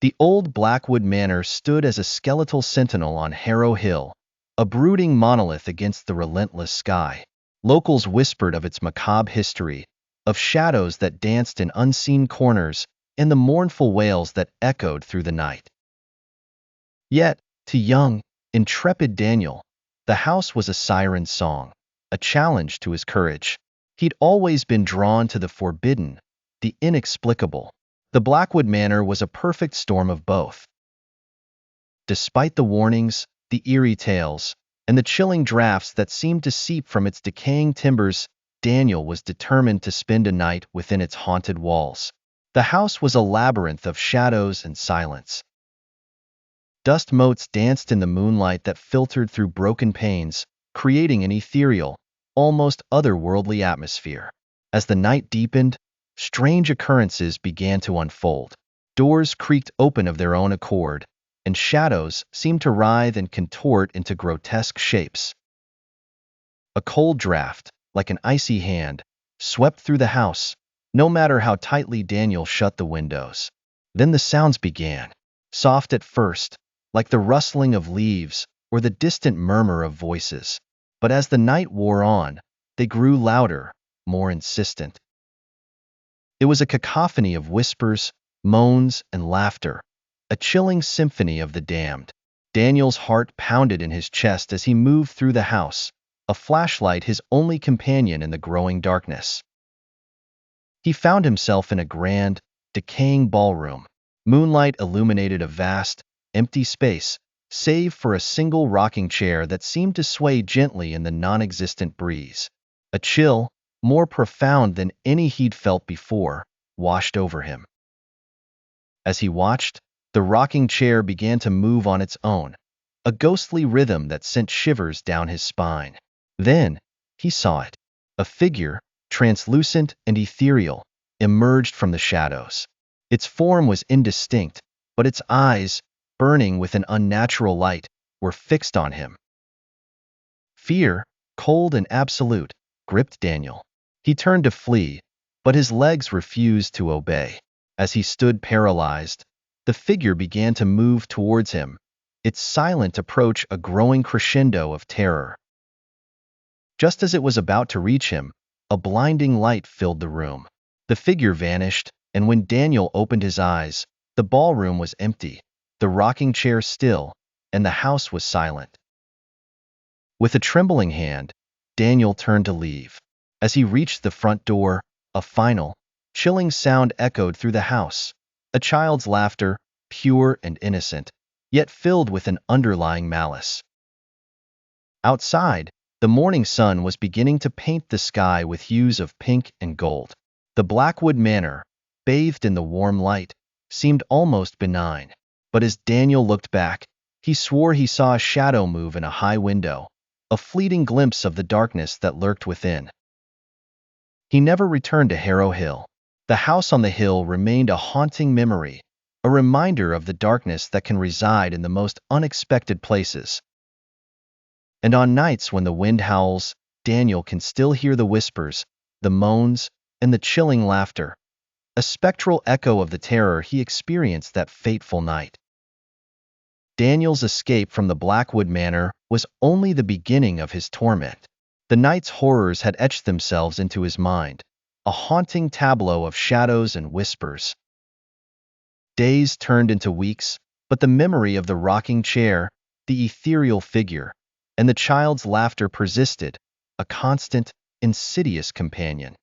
The old Blackwood Manor stood as a skeletal sentinel on Harrow Hill, a brooding monolith against the relentless sky. Locals whispered of its macabre history, of shadows that danced in unseen corners, and the mournful wails that echoed through the night. Yet, to young, intrepid Daniel, the house was a siren's song, a challenge to his courage. He'd always been drawn to the forbidden, the inexplicable. The Blackwood Manor was a perfect storm of both. Despite the warnings, the eerie tales, and the chilling drafts that seemed to seep from its decaying timbers, Daniel was determined to spend a night within its haunted walls. The house was a labyrinth of shadows and silence. Dust motes danced in the moonlight that filtered through broken panes, creating an ethereal, almost otherworldly atmosphere. As the night deepened, strange occurrences began to unfold. Doors creaked open of their own accord, and shadows seemed to writhe and contort into grotesque shapes. A cold draft, like an icy hand, swept through the house, no matter how tightly Daniel shut the windows. Then the sounds began, soft at first, like the rustling of leaves or the distant murmur of voices. But as the night wore on, they grew louder, more insistent. It was a cacophony of whispers, moans, and laughter, a chilling symphony of the damned. Daniel's heart pounded in his chest as he moved through the house, a flashlight his only companion in the growing darkness. He found himself in a grand, decaying ballroom. Moonlight illuminated a vast, empty space, save for a single rocking chair that seemed to sway gently in the non-existent breeze. A chill, more profound than any he'd felt before, washed over him. As he watched, the rocking chair began to move on its own, a ghostly rhythm that sent shivers down his spine. Then, he saw it. A figure, translucent and ethereal, emerged from the shadows. Its form was indistinct, but its eyes, burning with an unnatural light, were fixed on him. Fear, cold and absolute, gripped Daniel. He turned to flee, but his legs refused to obey. As he stood paralyzed, the figure began to move towards him, its silent approach a growing crescendo of terror. Just as it was about to reach him, a blinding light filled the room. The figure vanished, and when Daniel opened his eyes, the ballroom was empty, the rocking chair still, and the house was silent. With a trembling hand, Daniel turned to leave. As he reached the front door, a final, chilling sound echoed through the house, a child's laughter, pure and innocent, yet filled with an underlying malice. Outside, the morning sun was beginning to paint the sky with hues of pink and gold. The Blackwood Manor, bathed in the warm light, seemed almost benign. But as Daniel looked back, he swore he saw a shadow move in a high window, a fleeting glimpse of the darkness that lurked within. He never returned to Harrow Hill. The house on the hill remained a haunting memory, a reminder of the darkness that can reside in the most unexpected places. And on nights when the wind howls, Daniel can still hear the whispers, the moans, and the chilling laughter, a spectral echo of the terror he experienced that fateful night. Daniel's escape from the Blackwood Manor was only the beginning of his torment. The night's horrors had etched themselves into his mind, a haunting tableau of shadows and whispers. Days turned into weeks, but the memory of the rocking chair, the ethereal figure, and the child's laughter persisted, a constant, insidious companion.